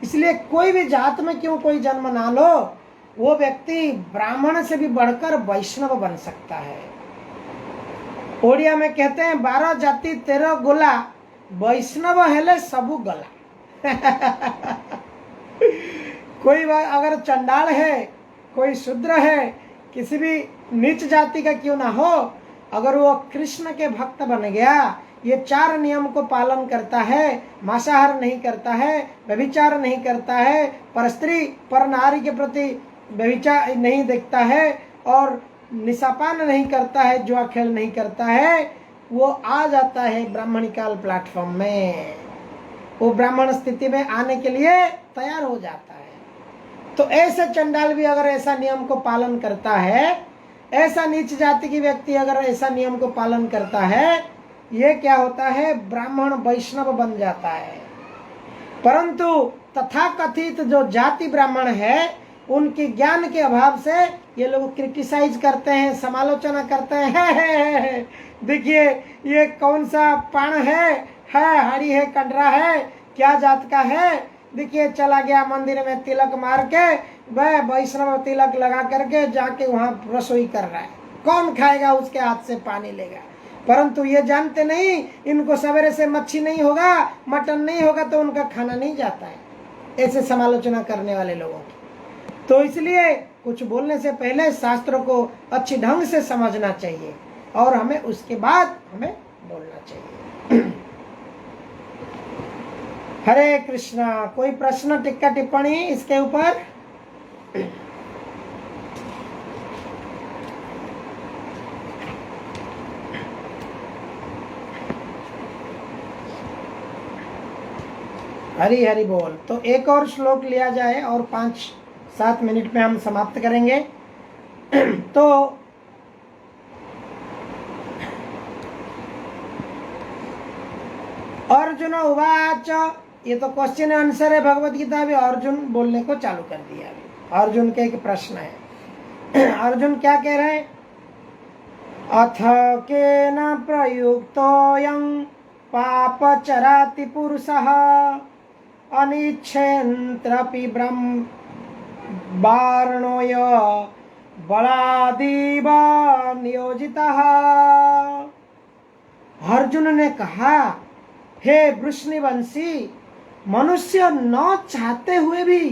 इसलिए कोई भी जात में क्यों कोई जन्म ना लो, वो व्यक्ति ब्राह्मण से भी बढ़कर वैष्णव बन सकता है। ओडिया में कहते हैं 12 जाति 13 गोला, वैष्णव हेले सबू गला। कोई अगर चंडाल है, कोई शूद्र है, किसी भी नीच जाति का क्यों ना हो, अगर वो कृष्ण के भक्त बन गया, ये 4 नियम को पालन करता है, मांसाहार नहीं करता है, व्यभिचार नहीं करता है, पर स्त्री पर नारी के प्रति व्यभिचार नहीं देखता है, और निशापान नहीं करता है, जुआ खेल नहीं करता है, वो आ जाता है ब्राह्मणिकाल प्लेटफॉर्म में। वो ब्राह्मण स्थिति में आने के लिए तैयार हो जाता है। तो ऐसे चंडाल भी अगर ऐसा नियम को पालन करता है, ऐसा नीच जाति की व्यक्ति अगर ऐसा नियम को पालन करता है, ये क्या होता है, ब्राह्मण वैष्णव बन जाता है। परंतु तथाकथित जो जाति ब्राह्मण है, उनके ज्ञान के अभाव से ये लोग क्रिटिसाइज करते हैं, समालोचना करते हैं। देखिए ये कौन सा पाण है, हरी है, कंडरा है, क्या जात का है, देखिए चला गया मंदिर में तिलक मार के, वह वैष्णव तिलक लगा करके जाके वहां रसोई कर रहा है, कौन खाएगा, उसके हाथ से पानी लेगा। परंतु ये जानते नहीं, इनको सवेरे से मच्छी नहीं होगा, मटन नहीं होगा तो उनका खाना नहीं जाता है, ऐसे समालोचना करने वाले लोगों की। तो इसलिए कुछ बोलने से पहले शास्त्रों को अच्छी ढंग से समझना चाहिए और हमें उसके बाद हमें बोलना चाहिए। हरे कृष्णा। कोई प्रश्न, टिक्का, टिप्पणी इसके ऊपर? हरी हरी बोल। तो एक और श्लोक लिया जाए और 5-7 मिनट में हम समाप्त करेंगे। तो अर्जुन उवाच, ये तो क्वेश्चन आंसर है भगवत गीता में। अर्जुन बोलने को चालू कर दिया। अर्जुन के एक प्रश्न है। अर्जुन क्या कह रहे हैं? अथ केन प्रयुक्तोऽयं पापचराति पुरुषः अनिच्छेन्त्रपि ब्रह्मार्णोय बलादिव नियोजितः। अर्जुन ने कहा, हे वृष्णिवंशी, मनुष्य न चाहते हुए भी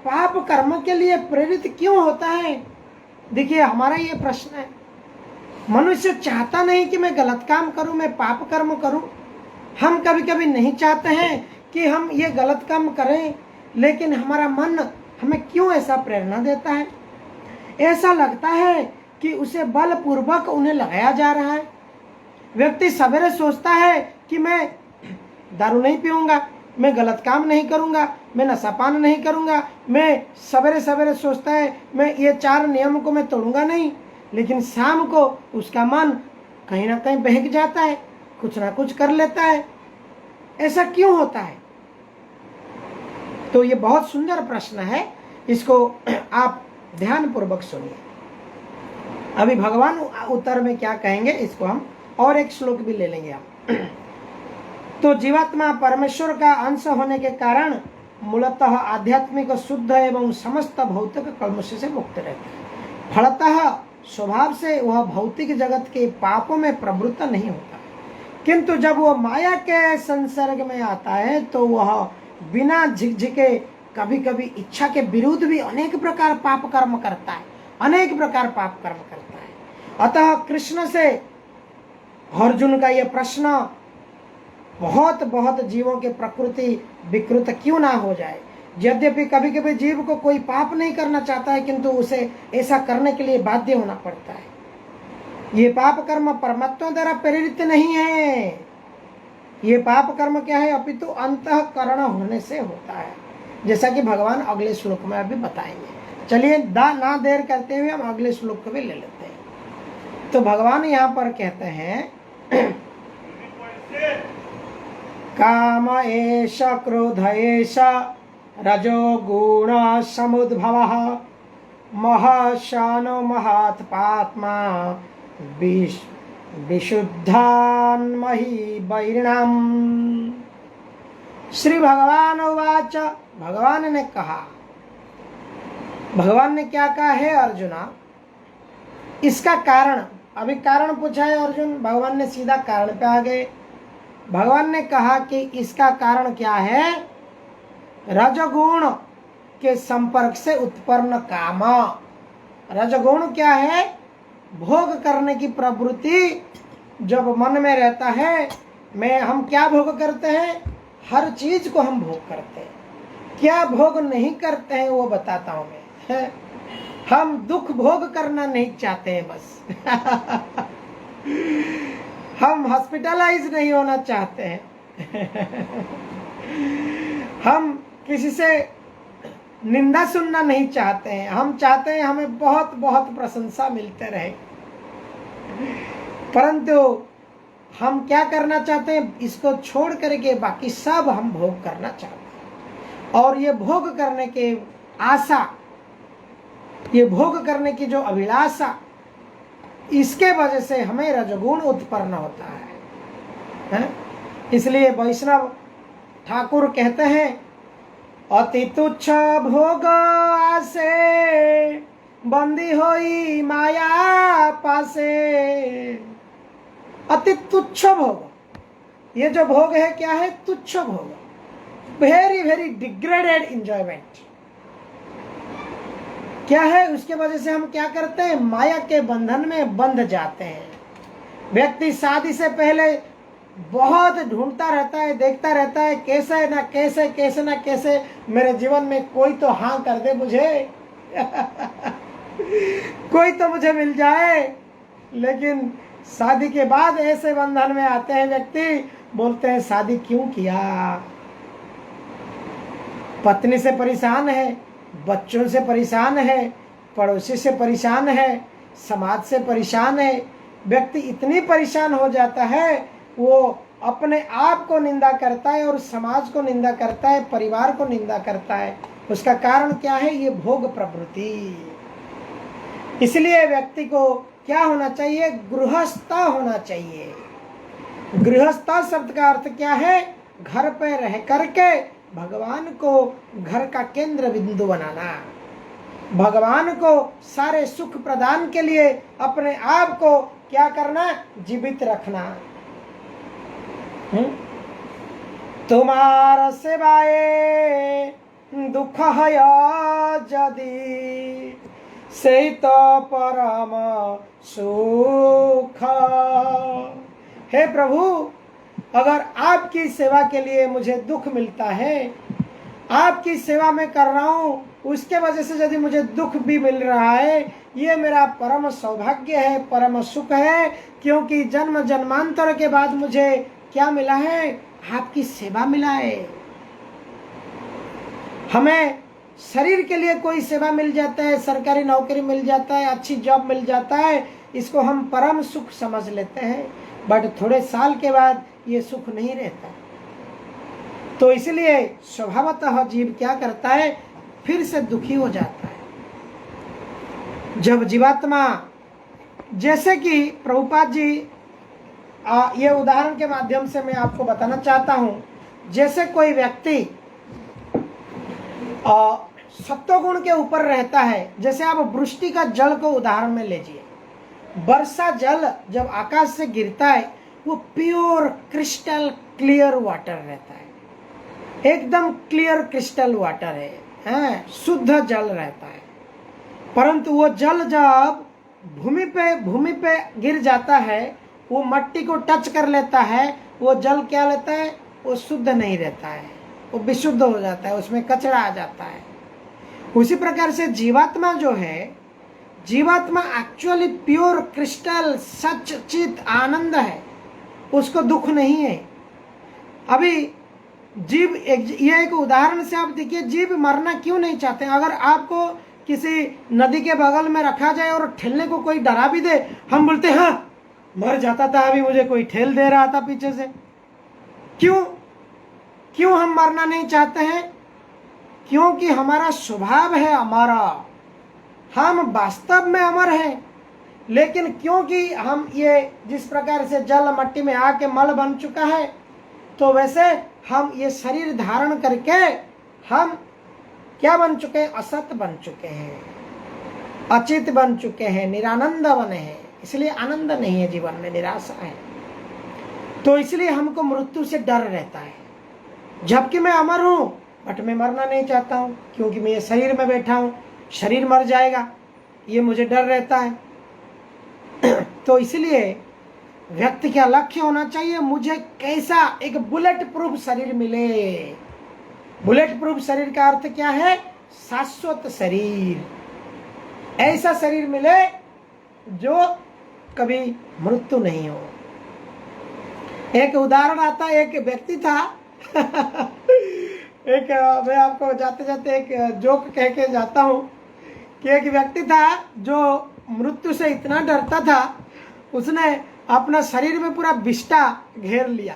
पाप कर्म के लिए प्रेरित क्यों होता है? देखिए हमारा ये प्रश्न है। मनुष्य चाहता नहीं कि मैं गलत काम करूं, मैं पाप कर्म करूं। हम कभी कभी नहीं चाहते हैं कि हम ये गलत काम करें, लेकिन हमारा मन हमें क्यों ऐसा प्रेरणा देता है? ऐसा लगता है कि उसे बलपूर्वक उन्हें लगाया जा रहा है। व्यक्ति सवेरे सोचता है कि मैं दारू नहीं पीऊंगा, मैं गलत काम नहीं करूंगा, मैं नशापान नहीं करूंगा, मैं सवेरे सवेरे सोचता है मैं ये 4 नियम को मैं तोड़ूंगा नहीं, लेकिन शाम को उसका मन कहीं ना कहीं बहक जाता है, कुछ ना कुछ कर लेता है। ऐसा क्यों होता है? तो ये बहुत सुंदर प्रश्न है, इसको आप ध्यान पूर्वक सुनिए। अभी भगवान उत्तर में क्या कहेंगे इसको हम और एक श्लोक भी ले लेंगे हम। तो जीवात्मा परमेश्वर का अंश होने के कारण मूलतः आध्यात्मिक शुद्ध एवं समस्त भौतिक कल्मश से मुक्त रहता है। फलतः स्वभाव से वह भौतिक जगत के पापों में प्रवृत्त नहीं होता, किंतु जब वह माया के संसर्ग में आता है तो वह बिना झिकझिके कभी कभी इच्छा के विरुद्ध भी अनेक प्रकार पाप कर्म करता है, अनेक प्रकार पाप कर्म करता है। अतः कृष्ण से अर्जुन का यह प्रश्न बहुत बहुत जीवों के प्रकृति विकृत क्यों ना हो जाए। यद्यपि कभी कभी जीव को कोई पाप नहीं करना चाहता है, किंतु उसे ऐसा करने के लिए बाध्य होना पड़ता है। ये पाप कर्म परमात्मा द्वारा प्रेरित नहीं है। ये पाप कर्म क्या है? अपितु अंतःकरण होने से होता है, जैसा कि भगवान अगले श्लोक में अभी बताएंगे। चलिए ना देर करते हुए हम अगले श्लोक को भी ले लेते हैं। तो भगवान यहाँ पर कहते हैं, काम एष क्रोध एष रजो गुण समुद्भवः महशानो महात्पात्मा विशुद्धान्महि वैरिणाम्। श्री भगवान उवाच, भगवान ने कहा। भगवान ने क्या कहा है अर्जुना? इसका कारण, अभी कारण पूछा है अर्जुन, भगवान ने सीधा कारण पे आ गए। भगवान ने कहा कि इसका कारण क्या है? रजगुण के संपर्क से उत्पन्न काम। रजगुण क्या है? भोग करने की प्रवृत्ति जब मन में रहता है, हम क्या भोग करते हैं? हर चीज को हम भोग करते हैं। क्या भोग नहीं करते हैं वो बताता हूं मैं। हम दुख भोग करना नहीं चाहते हैं बस। हम हॉस्पिटलाइज नहीं होना चाहते हैं। हम किसी से निंदा सुनना नहीं चाहते हैं। हम चाहते हैं हमें बहुत बहुत प्रशंसा मिलते रहे। परंतु हम क्या करना चाहते हैं? इसको छोड़ करके बाकी सब हम भोग करना चाहते हैं। और ये भोग करने के आशा, ये भोग करने की जो अभिलाषा, इसके वजह से हमें रजोगुण उत्पन्न होता है? इसलिए वैष्णव ठाकुर कहते हैं, अति तुच्छ भोग आसे बंदी होई माया पासे। अति तुच्छ भोग, ये जो भोग है क्या है? तुच्छ भोग, वेरी वेरी डिग्रेडेड इंजॉयमेंट। क्या है? उसके वजह से हम क्या करते हैं? माया के बंधन में बंध जाते हैं। व्यक्ति शादी से पहले बहुत ढूंढता रहता है, देखता रहता है, कैसे ना कैसे, कैसे ना कैसे मेरे जीवन में कोई तो हाँ कर दे मुझे। कोई तो मुझे मिल जाए। लेकिन शादी के बाद ऐसे बंधन में आते हैं व्यक्ति, बोलते हैं शादी क्यों किया? पत्नी से परेशान है, बच्चों से परेशान है, पड़ोसी से परेशान है, समाज से परेशान है। व्यक्ति इतनी परेशान हो जाता है, वो अपने आप को निंदा करता है और समाज को निंदा करता है, परिवार को निंदा करता है। उसका कारण क्या है? ये भोग प्रवृत्ति। इसलिए व्यक्ति को क्या होना चाहिए? गृहस्थ होना चाहिए। गृहस्थ शब्द का अर्थ क्या है? घर पे रह करके भगवान को घर का केंद्र बिंदु बनाना, भगवान को सारे सुख प्रदान के लिए अपने आप को क्या करना? जीवित रखना। तुम्हार सेवाए दुख है यदि से तो परम सुख। हे प्रभु, अगर आपकी सेवा के लिए मुझे दुख मिलता है, आपकी सेवा में कर रहा हूँ, उसके वजह से यदि मुझे दुख भी मिल रहा है, ये मेरा परम सौभाग्य है, परम सुख है। क्योंकि जन्म जन्मांतर के बाद मुझे क्या मिला है? आपकी सेवा मिला है। हमें शरीर के लिए कोई सेवा मिल जाता है, सरकारी नौकरी मिल जाता है, अच्छी जॉब मिल जाता है, इसको हम परम सुख समझ लेते हैं। बट थोड़े साल के बाद ये सुख नहीं रहता। तो इसलिए स्वभावतः जीव क्या करता है? फिर से दुखी हो जाता है। जब जीवात्मा, जैसे कि प्रभुपाद जी ये उदाहरण के माध्यम से मैं आपको बताना चाहता हूं, जैसे कोई व्यक्ति सत्वगुण के ऊपर रहता है। जैसे आप वृष्टि का जल को उदाहरण में लीजिए। वर्षा जल जब आकाश से गिरता है, वो प्योर क्रिस्टल क्लियर वाटर रहता है, एकदम क्लियर क्रिस्टल वाटर है, शुद्ध जल रहता है। परंतु वो जल जब भूमि पे गिर जाता है, वो मट्टी को टच कर लेता है, वो जल क्या लेता है? वो शुद्ध नहीं रहता है, वो विशुद्ध हो जाता है, उसमें कचरा आ जाता है। उसी प्रकार से जीवात्मा जो है, जीवात्मा एक्चुअली प्योर क्रिस्टल सच चित आनंद है, उसको दुख नहीं है। अभी जीव, ये एक उदाहरण से आप देखिए, जीव मरना क्यों नहीं चाहते? अगर आपको किसी नदी के बगल में रखा जाए और ठेलने को कोई डरा भी दे, हम बोलते हैं हाँ मर जाता था, अभी मुझे कोई ठेल दे रहा था पीछे से। क्यों हम मरना नहीं चाहते हैं? क्योंकि हमारा स्वभाव है हमारा, हम वास्तव में अमर हैं। लेकिन क्योंकि हम ये जिस प्रकार से जल मट्टी में आके मल बन चुका है, तो वैसे हम ये शरीर धारण करके हम क्या बन चुके हैं? असत बन चुके हैं, अचित बन चुके हैं, निरानंद बने हैं। इसलिए आनंद नहीं है जीवन में, निराशा है। तो इसलिए हमको मृत्यु से डर रहता है। जबकि मैं अमर हूं, बट मैं मरना नहीं चाहता हूं, क्योंकि मैं ये शरीर में बैठा हूं, शरीर मर जाएगा, ये मुझे डर रहता है। तो इसलिए व्यक्ति का लक्ष्य होना चाहिए, मुझे कैसा एक बुलेट प्रूफ शरीर मिले। बुलेट प्रूफ शरीर का अर्थ क्या है? शाश्वत शरीर, ऐसा शरीर मिले जो कभी मृत्यु नहीं हो। एक उदाहरण आता है, एक व्यक्ति था एक मैं आपको जाते जाते एक जोक कह के जाता हूँ कि एक व्यक्ति था जो मृत्यु से इतना डरता था, उसने अपना शरीर में पूरा बिष्टा घेर लिया।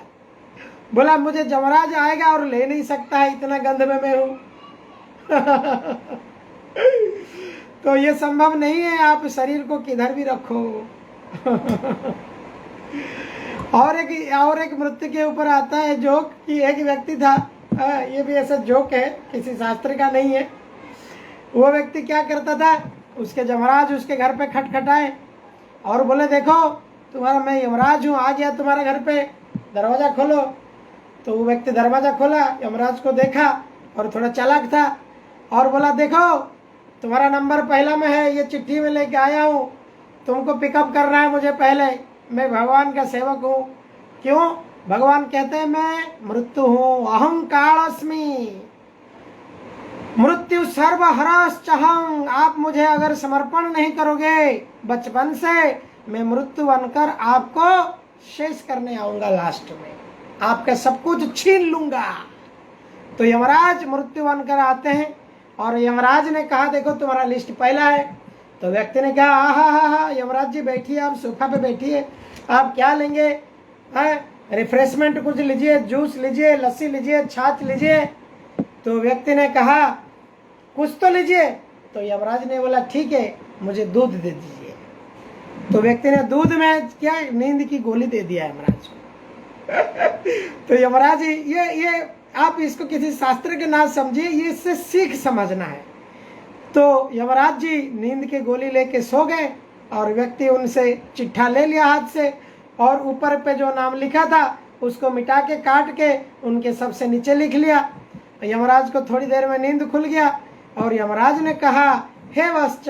बोला मुझे जमराज आएगा और ले नहीं सकता है, इतना गंध में मैं हूं। तो ये संभव नहीं है, आप शरीर को किधर भी रखो। और एक मृत्यु के ऊपर आता है जोक कि एक व्यक्ति था, ये भी ऐसा जोक है, किसी शास्त्र का नहीं है। वो व्यक्ति क्या करता था, उसके जमराज उसके घर पे खटखटाए और बोले देखो तुम्हारा मैं यमराज हूँ, आ गया तुम्हारे घर पे, दरवाजा खोलो। तो वो व्यक्ति दरवाजा खोला, यमराज को देखा और थोड़ा चालाक था और बोला देखो तुम्हारा नंबर पहला में है, ये चिट्ठी में लेके आया हूँ, तुमको पिकअप करना है मुझे पहले, मैं भगवान का सेवक हूँ। क्यों? भगवान कहते हैं मैं मृत्यु हूँ, अहं कालस्मि, मृत्यु सर्वहरश्चहं। आप मुझे अगर समर्पण नहीं करोगे बचपन से, मैं मृत्यु बनकर आपको शेष करने आऊंगा, लास्ट में आपका सब कुछ छीन लूंगा। तो यमराज मृत्यु बनकर आते हैं और यमराज ने कहा देखो तुम्हारा लिस्ट पहला है। तो व्यक्ति ने कहा हा यमराज जी बैठिए, आप सोफा पे बैठिए, आप क्या लेंगे? रिफ्रेशमेंट कुछ लीजिए, जूस लीजिए, लस्सी लीजिए, छाछ लीजिए। तो व्यक्ति ने कहा कुछ तो लीजिए। तो यमराज ने बोला ठीक है मुझे दूध दे दीजिए। तो व्यक्ति ने दूध में क्या नींद की गोली दे दिया यमराज को। तो यमराज ये आप इसको किसी शास्त्र के ना समझिए, ये इससे सीख समझना है। तो यमराज जी नींद की गोली लेके सो गए और व्यक्ति उनसे चिट्ठा ले लिया हाथ से और ऊपर पे जो नाम लिखा था उसको मिटा के काट के उनके सबसे नीचे लिख लिया। यमराज को थोड़ी देर में नींद खुल गया और यमराज ने कहा हे वत्स,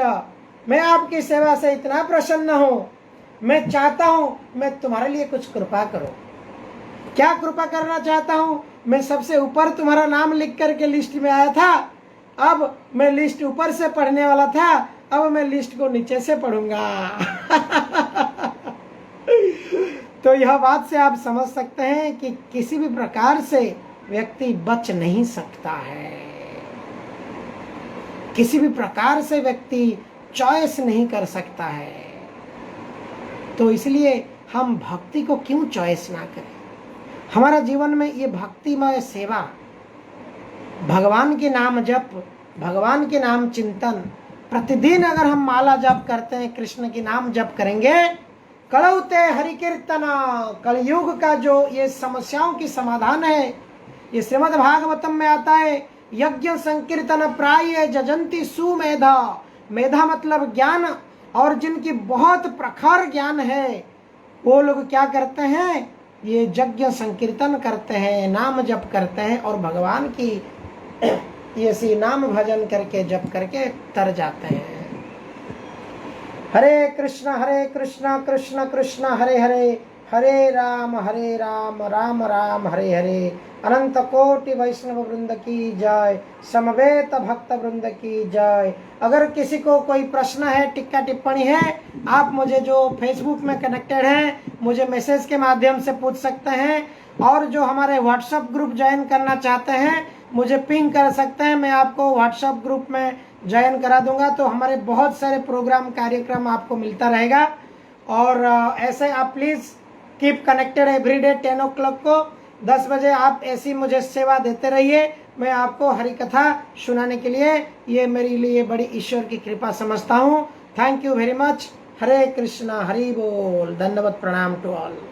मैं आपकी सेवा से इतना प्रसन्न हूँ, मैं चाहता हूँ मैं तुम्हारे लिए कुछ कृपा करूँ। क्या कृपा करना चाहता हूँ? मैं सबसे ऊपर तुम्हारा नाम लिख करके लिस्ट में आया था, अब मैं लिस्ट ऊपर से पढ़ने वाला था, अब मैं लिस्ट को नीचे से पढ़ूंगा। तो यह बात से आप समझ सकते हैं कि किसी भी प्रकार से व्यक्ति बच नहीं सकता है, किसी भी प्रकार से व्यक्ति चॉइस नहीं कर सकता है। तो इसलिए हम भक्ति को क्यों चॉइस ना करें? हमारा जीवन में ये भक्तिमय सेवा, भगवान के नाम जप, भगवान के नाम चिंतन, प्रतिदिन अगर हम माला जप करते हैं, कृष्ण के नाम जप करेंगे, कलौते हरि कीर्तना, कलयुग का जो ये समस्याओं की समाधान है, ये श्रीमद् भागवतम में आता है, यज्ञ संकीर्तन प्राय जजंती सुमेधा। मेधा मतलब ज्ञान, और जिनकी बहुत प्रखर ज्ञान है वो लोग क्या करते हैं, ये यज्ञ संकीर्तन करते हैं, नाम जप करते हैं और भगवान की ये सी नाम भजन करके जप करके तर जाते हैं। हरे कृष्ण कृष्ण कृष्ण हरे हरे, हरे राम राम राम हरे हरे। अनंत कोटि वैष्णव वृंद की जय, समवेत भक्त वृंद की जय। अगर किसी को कोई प्रश्न है, टिक्का टिप्पणी है, आप मुझे जो फेसबुक में कनेक्टेड हैं मुझे मैसेज के माध्यम से पूछ सकते हैं, और जो हमारे व्हाट्सएप ग्रुप ज्वाइन करना चाहते हैं मुझे पिंग कर सकते हैं, मैं आपको व्हाट्सएप ग्रुप में ज्वाइन करा दूंगा। तो हमारे बहुत सारे प्रोग्राम कार्यक्रम आपको मिलता रहेगा। और ऐसे आप please keep connected everyday 10 o'clock को 10 बजे आप ऐसी मुझे सेवा देते रहिए। मैं आपको हरि कथा सुनाने के लिए, ये मेरे लिए बड़ी ईश्वर की कृपा समझता हूँ। Thank you very much. Hare Krishna, Hari बोल, धन्यवाद, प्रणाम टू ऑल।